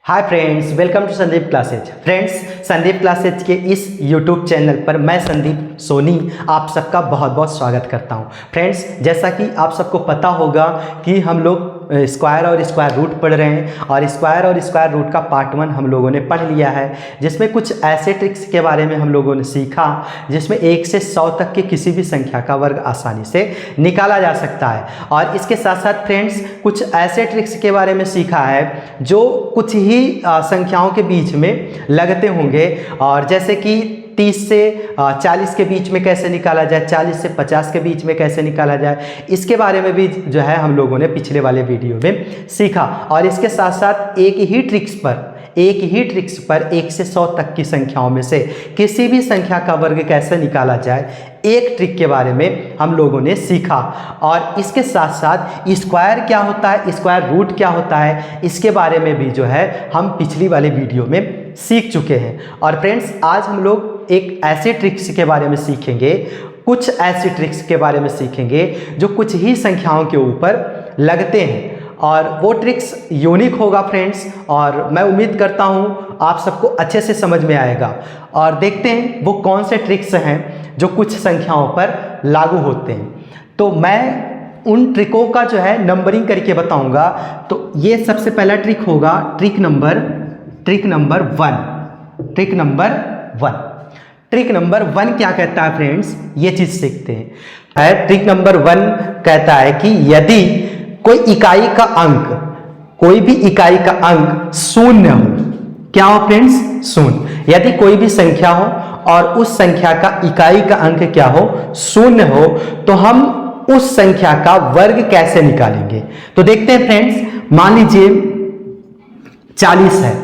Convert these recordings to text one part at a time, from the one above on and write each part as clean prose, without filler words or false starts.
Hi friends, welcome to Sandeep classes. Friends, Sandeep classes के इस YouTube channel पर मैं संदीप सोनी आप सबका बहुत बहुत स्वागत करता हूं। फ्रेंड्स, जैसा कि आप सबको पता होगा कि हम लोग स्क्वायर और स्क्वायर रूट पढ़ रहे हैं और स्क्वायर और स्क्वायर रूट का पार्ट 1 हम लोगों ने पढ़ लिया है, जिसमें कुछ ऐसे ट्रिक्स के बारे में हम लोगों ने सीखा जिसमें 1 से 100 तक की किसी भी संख्या का वर्ग आसानी से निकाला जा सकता है। और इसके साथ साथ फ्रेंड्स, कुछ ऐसे ट्रिक्स के बारे में सीखा है जो कुछ ही संख्याओं के बीच में लगते होंगे, और जैसे कि 30 से 40 के बीच में कैसे निकाला जाए, 40 से 50 के बीच में कैसे निकाला जाए, इसके बारे में भी जो है हम लोगों ने पिछले वाले वीडियो में सीखा। और इसके साथ साथ एक ही ट्रिक्स पर 1 से 100 तक की संख्याओं में से किसी भी संख्या का वर्ग कैसे निकाला जाए, एक ट्रिक के बारे में हम लोगों ने सीखा। और इसके साथ साथ स्क्वायर क्या होता है, स्क्वायर रूट क्या होता है, इसके बारे में भी जो है हम पिछली वाले वीडियो में सीख चुके हैं। और फ्रेंड्स, आज हम लोग एक ऐसे ट्रिक्स के बारे में सीखेंगे, कुछ ऐसी ट्रिक्स के बारे में सीखेंगे जो कुछ ही संख्याओं के ऊपर लगते हैं, और वो ट्रिक्स यूनिक होगा फ्रेंड्स। और मैं उम्मीद करता हूँ आप सबको अच्छे से समझ में आएगा। और देखते हैं वो कौन से ट्रिक्स हैं जो कुछ संख्याओं पर लागू होते हैं। तो मैं उन ट्रिकों का जो है नंबरिंग करके बताऊंगा। तो ये सबसे पहला ट्रिक होगा ट्रिक नंबर 1। ट्रिक नंबर 1 क्या कहता है फ्रेंड्स, ये चीज सीखते हैं। ट्रिक नंबर 1 कहता है कि यदि कोई भी इकाई का अंक शून्य हो, क्या हो फ्रेंड्स, शून्य। यदि कोई भी संख्या हो और उस संख्या का इकाई का अंक क्या हो, शून्य हो, तो हम उस संख्या का वर्ग कैसे निकालेंगे। तो देखते हैं फ्रेंड्स, मान लीजिए 40 है,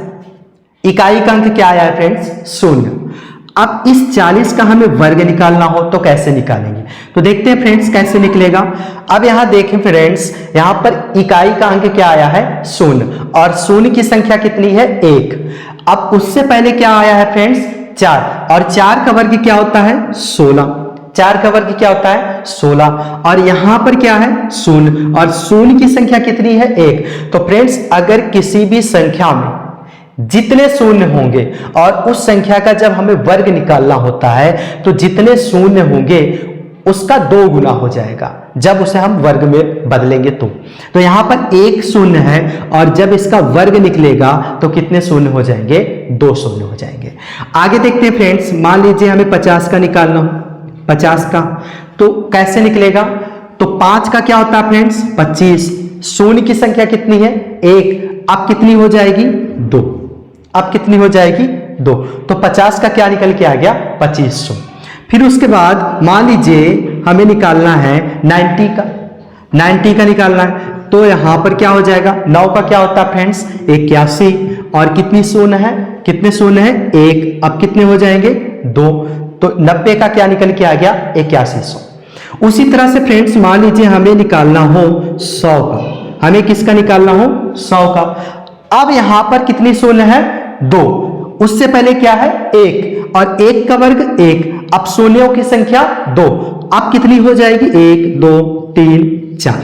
इकाई का अंक क्या आया है फ्रेंड्स, शून्य। अब इस 40 का हमें वर्ग निकालना हो तो कैसे निकालेंगे। तो देखते हैं फ्रेंड्स कैसे निकलेगा। अब यहां देखें फ्रेंड्स, यहां पर इकाई का अंक क्या आया है, शून्य, और शून्य की संख्या कितनी है, 1। अब उससे पहले क्या आया है फ्रेंड्स, 4, और 4 का वर्ग क्या होता है, 16। 4 का वर्ग क्या होता है, 16, और यहां पर क्या है, शून्य, और शून्य की संख्या कितनी है, 1। तो फ्रेंड्स, अगर किसी भी संख्या में जितने शून्य होंगे और उस संख्या का जब हमें वर्ग निकालना होता है तो जितने शून्य होंगे उसका 2 गुना हो जाएगा जब उसे हम वर्ग में बदलेंगे। तो यहां पर 1 शून्य है, और जब इसका वर्ग निकलेगा तो कितने शून्य हो जाएंगे, 2 शून्य हो जाएंगे। आगे देखते हैं फ्रेंड्स, मान लीजिए हमें 50 का निकालना हो, 50 का तो कैसे निकलेगा। तो 5 का क्या होता है फ्रेंड्स, 25। शून्य की संख्या कितनी है, 1। अब कितनी हो जाएगी, 2। अब कितनी हो जाएगी, 2। तो 50 का क्या निकल के आ गया, 2500। फिर उसके बाद मान लीजिए हमें निकालना है 90 का निकालना है, तो यहां पर क्या हो जाएगा, 9 का क्या होता है फ्रेंड्स, 81, और कितनी शून्य है, कितने शून्य है, 1। अब कितने हो जाएंगे, 2। तो 90 का क्या निकल के आ गया, 8100। उसी तरह से फ्रेंड्स, मान लीजिए हमें निकालना हो 100 का, हमें किसका निकालना हो, 100 का। अब यहां पर कितनी शून्य है, 2। उससे पहले क्या है, 1, और 1 का वर्ग 1। अब शून्यों की संख्या 2। अब कितनी हो जाएगी, 1 2 3 4।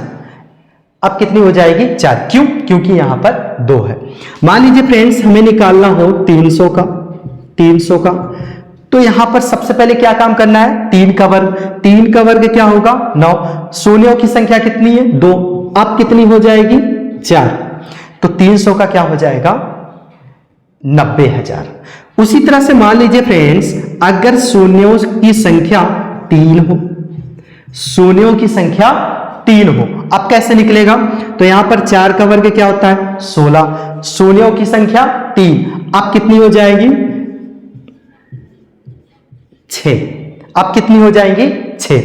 अब कितनी हो जाएगी, 4। क्यों, क्योंकि यहां पर 2 है। मान लीजिए फ्रेंड्स हमें निकालना हो 300 का, तो यहां पर सबसे पहले क्या काम करना है, 3 का वर्ग। 3 का वर्ग क्या होगा, 9। शून्यों की संख्या कितनी है, 2। अब कितनी हो जाएगी, 4। तो 300 का क्या हो जाएगा, 90,000। उसी तरह से मान लीजिए फ्रेंड्स, अगर शून्यों की संख्या 3 हो, शून्यों की संख्या 3 हो, अब कैसे निकलेगा। तो यहां पर 4 का वर्ग क्या होता है, 16। शून्यों की संख्या 3। अब कितनी हो जाएगी, 6। अब कितनी हो जाएंगी, 6।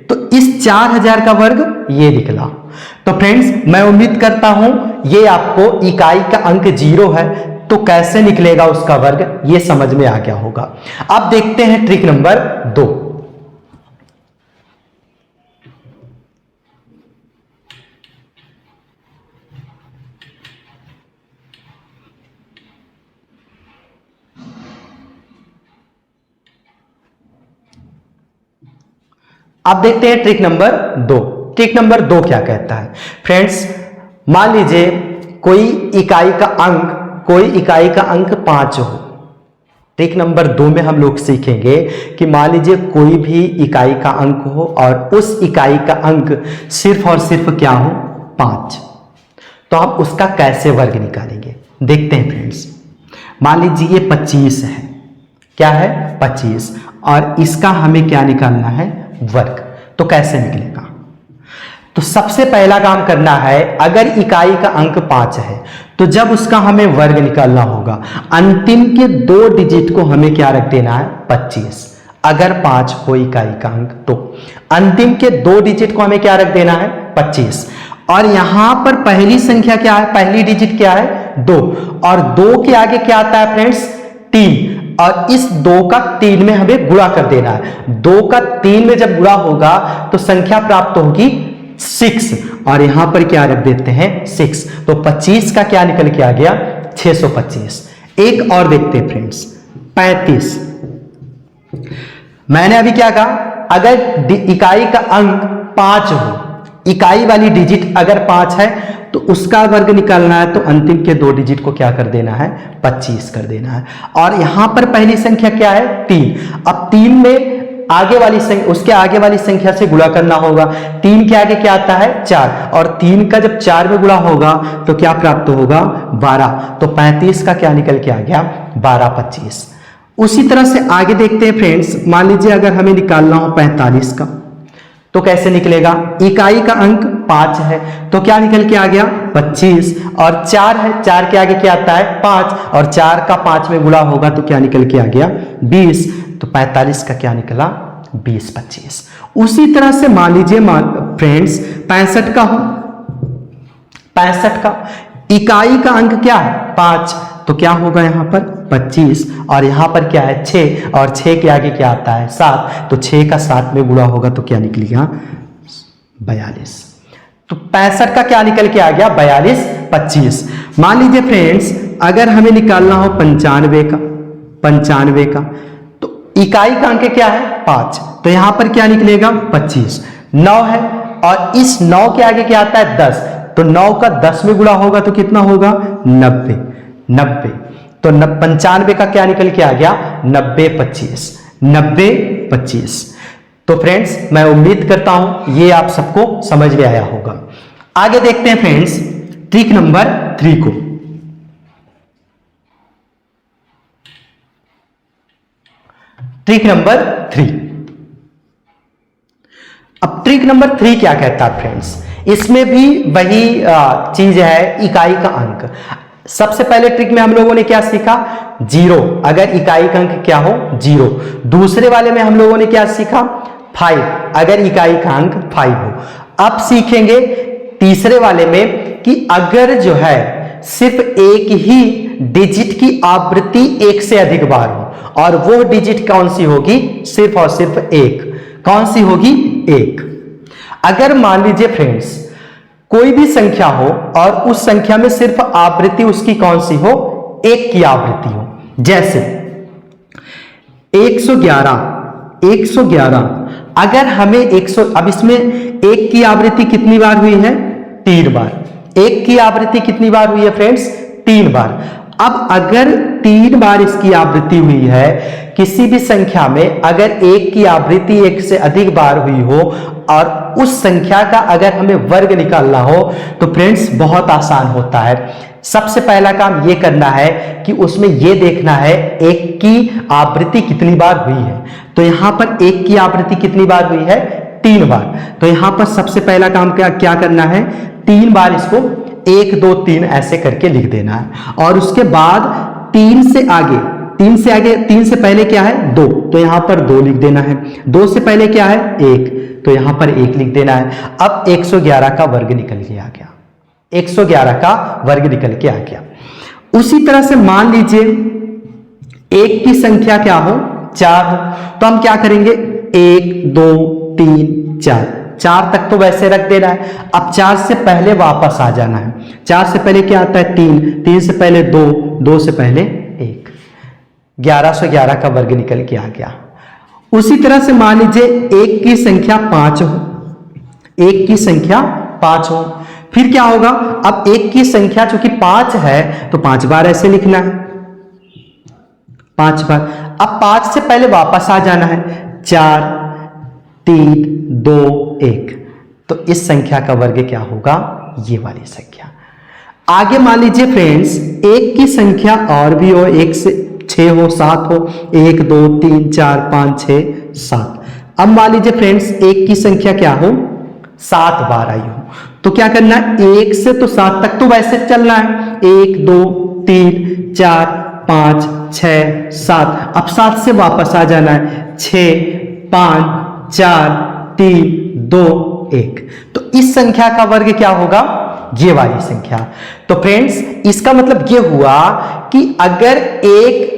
तो इस 4000 का वर्ग ये निकला। तो फ्रेंड्स, मैं उम्मीद करता हूं ये आपको इकाई का अंक 0 है तो कैसे निकलेगा उसका वर्ग, ये समझ में आ गया होगा। अब देखते हैं ट्रिक नंबर 2। अब देखते हैं ट्रिक नंबर 2। ट्रिक नंबर 2 क्या कहता है फ्रेंड्स, मान लीजिए कोई इकाई का अंक कोई इकाई का अंक 5 हो। ट्रिक नंबर 2 में हम लोग सीखेंगे कि मान लीजिए कोई भी इकाई का अंक हो और उस इकाई का अंक सिर्फ और सिर्फ क्या हो, 5, तो हम उसका कैसे वर्ग निकालेंगे देखते हैं फ्रेंड्स। मान लीजिए ये 25 है, क्या है 25, और इसका हमें क्या निकालना है, वर्ग। तो कैसे निकलेगा, तो सबसे पहला काम करना है, अगर इकाई का अंक 5 है तो जब उसका हमें वर्ग निकालना होगा, अंतिम के 2 डिजिट को हमें क्या रख देना है, 25। अगर 5 हो इकाई का अंक तो अंतिम के 2 डिजिट को हमें क्या रख देना है, 25। और यहां पर पहली संख्या क्या है, पहली डिजिट क्या है, 2, और 2 के आगे क्या आता है फ्रेंड्स, 3, और इस 2 का 3 में हमें गुणा कर देना है। 2 का 3 में जब गुणा होगा तो संख्या प्राप्त होगी 6, और यहां पर क्या रख देते हैं 6, तो 25 का क्या निकल के आ गया, 625। एक और देखते हैं फ्रेंड्स, 35। मैंने अभी क्या कहा, अगर इकाई का अंक 5 हो, इकाई वाली डिजिट अगर 5 है तो उसका वर्ग निकालना है, तो अंतिम के 2 डिजिट को क्या कर देना है, 25 कर देना है। और यहां पर पहली संख्या क्या है, 3। अब 3 में आगे वाली संख्या, उसके आगे वाली संख्या से गुणा करना होगा। 3 के आगे क्या आता है, 4, और 3 का जब 4 में गुणा होगा तो क्या प्राप्त होगा, 12। तो 35 का क्या निकल के आ गया, 12 25। उसी तरह से आगे देखते हैं फ्रेंड्स, मान लीजिए अगर हमें निकालना हो 45 का, तो कैसे निकलेगा, इकाई का अंक 5 है तो क्या निकल के आ गया, 25, और 4 है, 4 के आगे क्या आता है, 5, और 4 का 5 में गुणा होगा तो क्या निकल के आ गया, 20। तो 45 का क्या निकला, 20 25। उसी तरह से मान लीजिए फ्रेंड्स 65 का हो, 65 का इकाई का अंक क्या है, 5, तो क्या होगा यहाँ पर 25, और यहाँ पर क्या है 6, और 6 के आगे क्या आता है 7, तो 6 का 7 में गुणा होगा तो क्या निकलेगा, 42। तो 65 का क्या निकल के आ गया, 42 25। मान लीजिए फ्रेंड्स अगर हमें निकालना हो 95 का, तो इकाई का अंक क्या है 5, तो यहां पर क्या निकलेगा 25। 9 है और इस 9 के आगे क्या आता है 10, तो 9 का 10 में गुणा होगा तो कितना होगा 90। तो 95 का क्या निकल के आ गया 90 25। तो फ्रेंड्स मैं उम्मीद करता हूं ये आप सबको समझ में आया होगा। आगे देखते हैं फ्रेंड्स ट्रिक नंबर 3 को। ट्रिक नंबर 3, अब ट्रिक नंबर 3 क्या कहता है फ्रेंड्स, इसमें भी वही चीज है, इकाई का अंक। सबसे पहले ट्रिक में हम लोगों ने क्या सीखा, 0, अगर इकाई का अंक क्या हो 0। दूसरे वाले में हम लोगों ने क्या सीखा, 5, अगर इकाई का अंक 5 हो। अब सीखेंगे तीसरे वाले में कि अगर जो है सिर्फ एक ही डिजिट की आवृत्ति 1 से अधिक बार हो, और वो डिजिट कौन सी होगी, सिर्फ और सिर्फ 1। कौन सी होगी, 1। अगर मान लीजिए फ्रेंड्स कोई भी संख्या हो और उस संख्या में सिर्फ आवृत्ति उसकी कौन सी हो, 1 की आवृत्ति हो, जैसे 111, अगर हमें 100, अब इसमें 1 की आवृत्ति कितनी बार हुई है, 3 बार। 1 की आवृत्ति कितनी बार हुई है फ्रेंड्स, 3 बार। अब अगर 3 बार इसकी आवृत्ति हुई है, किसी भी संख्या में अगर 1 की आवृत्ति 1 से अधिक बार हुई हो और उस संख्या का अगर हमें वर्ग निकालना हो तो फ्रेंड्स बहुत आसान होता है। सबसे पहला काम ये करना है कि उसमें ये देखना है 1 की आवृत्ति कितनी बार हुई है। तो यहां पर 1 की आवृत्ति कितनी बार हुई है, 3 बार। तो यहां पर सबसे पहला काम क्या करना है, 3 बार इसको 1 2 3 ऐसे करके लिख देना है। और उसके बाद 3 से आगे 3 से पहले क्या है 2, तो यहां पर 2 लिख देना है। 2 से पहले क्या है 1, तो यहां पर 1 लिख देना है। अब 111 का वर्ग निकल के आ गया, 111 का वर्ग निकल के आ गया। उसी तरह से मान लीजिए 1 की संख्या क्या हो, 4 हो, तो हम क्या करेंगे 1 2 3 4 तक तो वैसे रख देना है। अब 4 से पहले वापस आ जाना है। 4 से पहले क्या आता है 3 से पहले 2 से पहले 1, 1111 का वर्ग निकल के आ गया। उसी तरह से मान लीजिए 1 की संख्या 5 हो, 1 की संख्या 5 हो, फिर क्या होगा, अब एक की संख्या चूंकि 5 है तो 5 बार ऐसे लिखना है, 5 बार। अब 5 से पहले वापस आ जाना है, 4 3 2 1। तो इस संख्या का वर्ग क्या होगा, ये वाली संख्या। आगे मान लीजिए फ्रेंड्स, एक की संख्या और भी हो, 1 से 6 हो, 7 हो, 1 2 3 4 5 6 7। अब मान लीजिए फ्रेंड्स, एक की संख्या क्या हो, 7 बार आई हो, तो क्या करना है, 1 से तो 7 तक तो वैसे चलना है, 1 2 3 4 5 6 7। अब 7 से वापस आ जाना है, 6 5 4 3 2 1। तो इस संख्या का वर्ग क्या होगा, ये वाली संख्या। तो फ्रेंड्स इसका मतलब ये हुआ कि अगर एक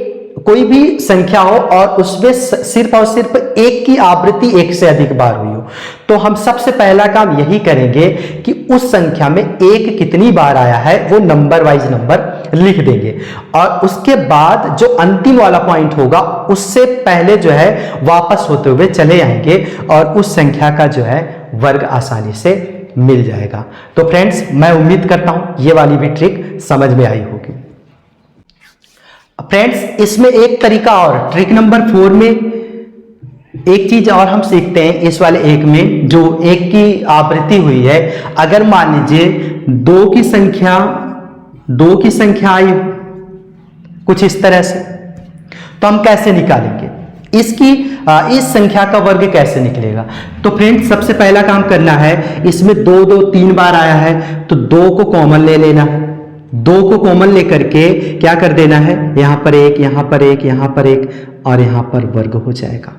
कोई भी संख्या हो और उसमें सिर्फ और सिर्फ एक की आवृत्ति एक से अधिक बार हुई हो, तो हम सबसे पहला काम यही करेंगे कि उस संख्या में एक कितनी बार आया है वो नंबर वाइज नंबर लिख देंगे, और उसके बाद जो अंतिम वाला पॉइंट होगा उससे पहले जो है वापस होते हुए चले आएंगे और उस संख्या का जो है वर्ग आसानी से मिल जाएगा। तो फ्रेंड्स मैं उम्मीद करता हूं ये वाली भी ट्रिक समझ में आई होगी। फ्रेंड्स इसमें एक तरीका और, ट्रिक नंबर 4 में एक चीज और हम सीखते हैं इस वाले एक में, जो एक की आवृत्ति हुई है। अगर मान लीजिए दो की संख्या आई कुछ इस तरह से, तो हम कैसे निकालेंगे इसकी, इस संख्या का वर्ग कैसे निकलेगा। तो फ्रेंड्स सबसे पहला काम करना है, इसमें 2 2 3 बार आया है तो 2 को कॉमन ले लेना है, 2 को कॉमन लेकर के क्या कर देना है, यहां पर एक, यहां पर एक, यहां पर एक, और यहां पर वर्ग हो जाएगा।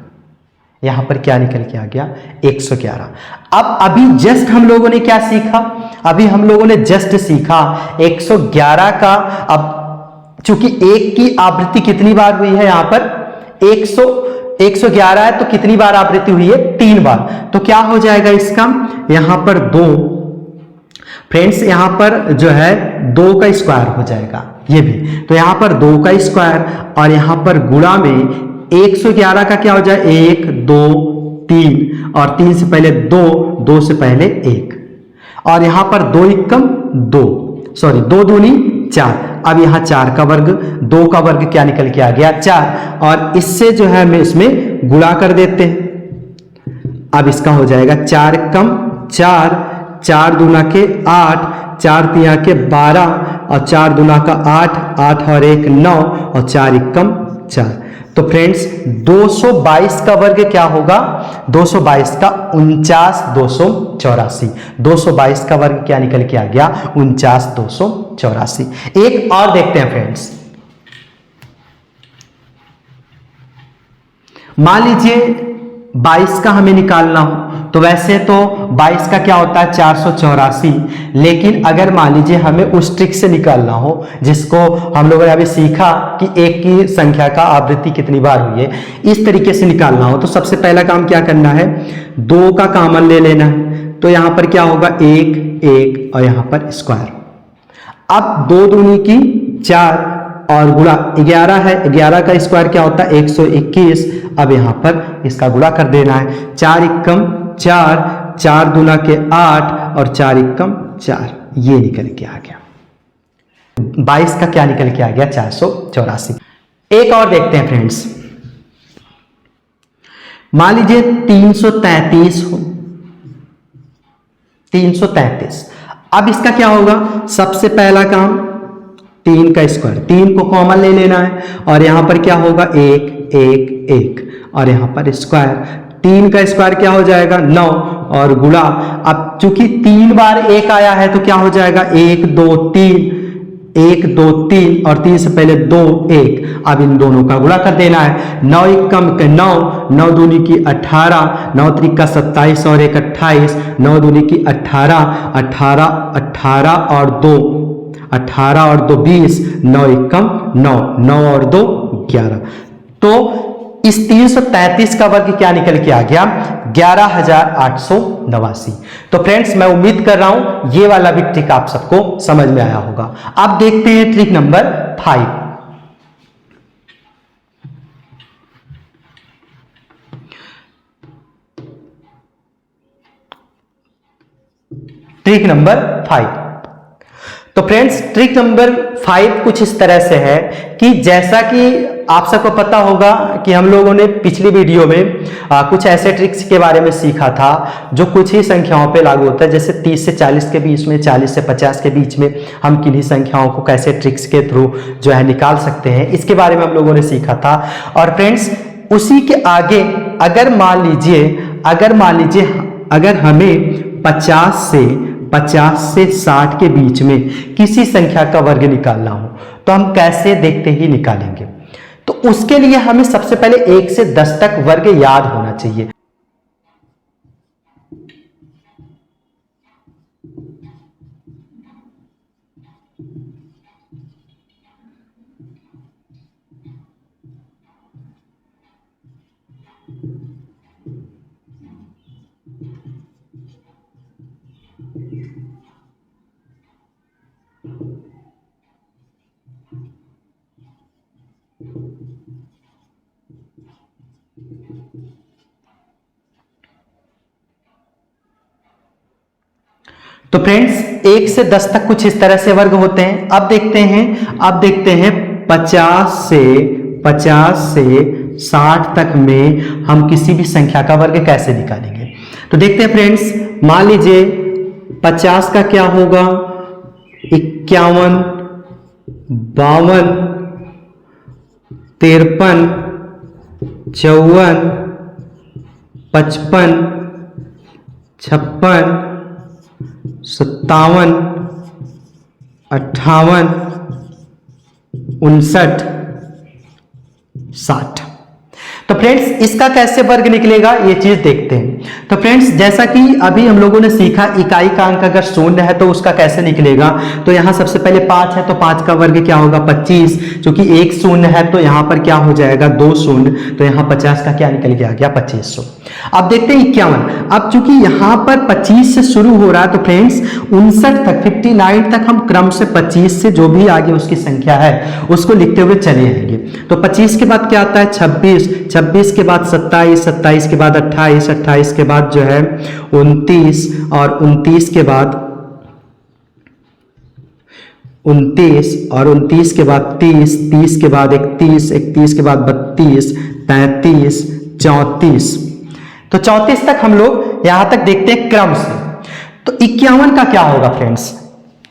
यहां पर क्या निकल के आ गया, 111। अब अभी जस्ट हम लोगों ने क्या सीखा, अभी हम लोगों ने जस्ट सीखा 111 का। अब चूंकि एक की आवृत्ति कितनी बार हुई है, यहां पर 111 है तो कितनी बार आवृत्ति हुई है, 3 बार। तो क्या हो जाएगा इसका, यहां पर 2, फ्रेंड्स यहां पर जो है 2 का स्क्वायर हो जाएगा ये भी, तो यहां पर 2 का स्क्वायर, और यहां पर गुणा में 111 का क्या हो जाए, 1 2 3, और 3 से पहले 2, 2 से पहले 1, और यहां पर 2 एकम 2, सॉरी 2 दूनी 4। अब यहां 4 का वर्ग, 2 का वर्ग क्या निकल के आ गया, 4, और इससे जो है हमें इसमें गुणा कर देते हैं। अब इसका हो जाएगा 4 कम 4, 4 दूना के 8, 4 तिया के 12, और 4 दूना का 8, 8 और 1 9, और 4 एकम 4। तो फ्रेंड्स 222 का वर्ग क्या होगा, 222 का 49 284, 222 का वर्ग क्या निकल के आ गया, 49 284। एक और देखते हैं फ्रेंड्स, मान लीजिए 22 का हमें निकालना हो, तो वैसे तो 22 का क्या होता है 484, लेकिन अगर मान लीजिए हमें उस ट्रिक से निकालना हो जिसको हम लोगों ने अभी सीखा कि एक की संख्या का आवृत्ति कितनी बार हुई है, इस तरीके से निकालना हो, तो सबसे पहला काम क्या करना है, 2 का कॉमन ले लेना है। तो यहां पर क्या होगा, 1 1, और यहां पर स्क्वायर। अब 2 दूनी की 4, और गुणा 11 है, 11 का स्क्वायर क्या होता है 121। अब यहां पर इसका गुणा कर देना है, 4 एकम 4, 4 दूना के 8, और 4 एकम 4, ये निकल के आ गया। 22 का क्या निकल के आ गया, 484। एक और देखते हैं फ्रेंड्स, मान लीजिए 333 हो, 333। अब इसका क्या होगा, सबसे पहला काम 3 का स्क्वायर, 3 को कॉमन ले लेना है, और यहां पर क्या होगा 1 1 1, और यहां पर स्क्वायर, 3 का स्क्वायर क्या हो जाएगा 9, और गुणा। अब चूंकि 3 बार 1 आया है तो क्या हो जाएगा 1 2 3, 1 2 3, और 3 से पहले 2 1। अब इन दोनों का गुणा कर देना है, 9 एकम के 9, 9 दूनी की 18, 9 त्रिक का 27, और 1 28, 9 दूनी की 18, 18 18 और 2, 18 और 2 20, 9 एकम 9, 9 और 2 11। तो इस 333 का वर्ग क्या निकल के आ गया, 11889। तो फ्रेंड्स मैं उम्मीद कर रहा हूं ये वाला भी ट्रिक आप सबको समझ में आया होगा। अब देखते हैं ट्रिक नंबर 5। Trick number 5। तो फ्रेंड्स ट्रिक नंबर 5 कुछ इस तरह से है कि जैसा कि आप सबको पता होगा कि हम लोगों ने पिछली वीडियो में कुछ ऐसे ट्रिक्स के बारे में सीखा था जो कुछ ही संख्याओं पे लागू होता है, जैसे 30 से 40 के बीच में, 40 से 50 के बीच में हम किन्हीं संख्याओं को कैसे ट्रिक्स के थ्रू जो है निकाल सकते हैं, इसके बारे में हम लोगों ने सीखा था। और फ्रेंड्स उसी के आगे अगर मान लीजिए अगर हमें 50 से 60 के बीच में किसी संख्या का वर्ग निकालना हो तो हम कैसे देखते ही निकालेंगे। तो उसके लिए हमें सबसे पहले 1 से 10 तक वर्ग याद होना चाहिए। तो फ्रेंड्स 1 से 10 तक कुछ इस तरह से वर्ग होते हैं। अब देखते हैं 50 से 60 तक में हम किसी भी संख्या का वर्ग कैसे निकालेंगे। तो देखते हैं फ्रेंड्स, मान लीजिए 50 का क्या होगा, 51, 52, 53, 54, 55, 56, 57, 58, 59, 60। तो फ्रेंड्स इसका कैसे वर्ग निकलेगा ये चीज देखते हैं। तो फ्रेंड्स जैसा कि अभी हम लोगों ने सीखा, इकाई का अंक अगर शून्य है तो उसका कैसे निकलेगा। तो यहां सबसे पहले 5 है तो 5 का वर्ग क्या होगा 25, क्योंकि एक शून्य है तो यहां पर क्या हो जाएगा 2 शून्य, तो यहां 50 का क्या निकल गया, 2500। अब देखते हैं 51। अब चूंकि यहां पर 25 से शुरू हो रहा है तो फ्रेंड्स 59 तक 59 तक हम क्रम से 25 से जो भी आगे उसकी संख्या है उसको लिखते हुए चले आएंगे। तो 25 के बाद क्या आता है 26, 26 के बाद 27, 27 के बाद 28, 28 के बाद जो है 29, और 29 के बाद 29, और 29 के बाद 30, 30 के बाद 31, 31 के बाद 32, 33, 34। तो 34 तक हम लोग यहां तक देखते हैं क्रम से। तो 51 का क्या होगा फ्रेंड्स,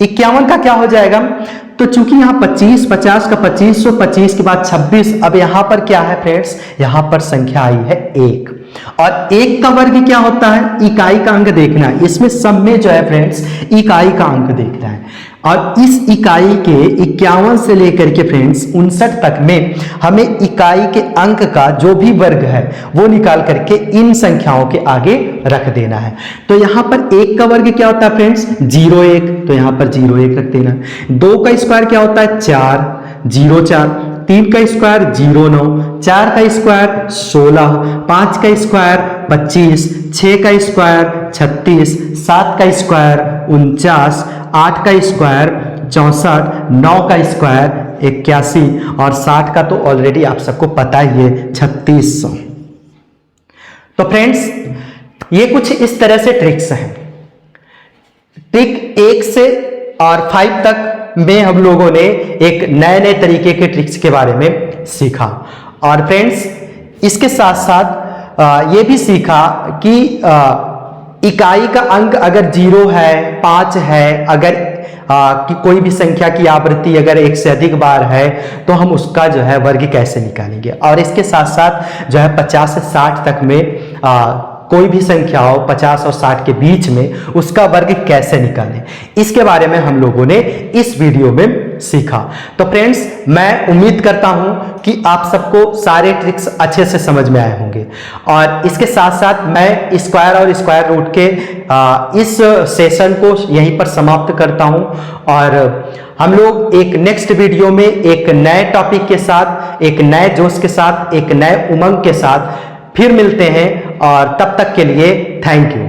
51 का क्या हो जाएगा। तो चूंकि यहां 25, 50 का 2500, 25 के बाद 26। अब यहां पर क्या है फ्रेंड्स, यहां पर संख्या आई है 1, और 1 का वर्ग क्या होता है, इकाई का अंक देखना है। इसमें सब में जो है फ्रेंड्स इकाई का अंक देखना है, और इस इकाई के 51 से लेकर के फ्रेंड्स 59 तक में हमें इकाई के अंक का जो भी वर्ग है वो निकाल करके इन संख्याओं के आगे रख देना है। तो यहां पर 1 का वर्ग क्या होता है फ्रेंड्स 01, तो यहां पर 01 रख देना है। 2 का स्क्वायर क्या होता है 4, 04, 3 का स्क्वायर 09, 4 का स्क्वायर 16, 5 का स्क्वायर 25, 6 का स्क्वायर 36, 7 का स्क्वायर 49, 8 का स्क्वायर 64, 9 का स्क्वायर 81, और 60 का तो ऑलरेडी आप सबको पता ही है 3600। तो फ्रेंड्स ये कुछ इस तरह से ट्रिक्स हैं। ट्रिक 1 से और 5 तक में हम लोगों ने एक नए नए तरीके के ट्रिक्स के बारे में सीखा, और फ्रेंड्स इसके साथ साथ ये भी सीखा कि इकाई का अंक अगर 0 है, 5 है, अगर कि कोई भी संख्या की आवृत्ति अगर 1 से अधिक बार है तो हम उसका जो है वर्ग कैसे निकालेंगे। और इसके साथ साथ जो है 50 से 60 तक में कोई भी संख्या हो 50 और 60 के बीच में उसका वर्ग कैसे निकालें, इसके बारे में हम लोगों ने इस वीडियो में सीखा। तो फ्रेंड्स मैं उम्मीद करता हूं कि आप सबको सारे ट्रिक्स अच्छे से समझ में आए होंगे, और इसके साथ साथ मैं स्क्वायर और स्क्वायर रूट के इस सेशन को यहीं पर समाप्त करता हूं, और हम लोग एक नेक्स्ट वीडियो में एक नए टॉपिक के साथ, एक नए जोश के साथ, एक नए उमंग के साथ फिर मिलते हैं, और तब तक के लिए थैंक यू।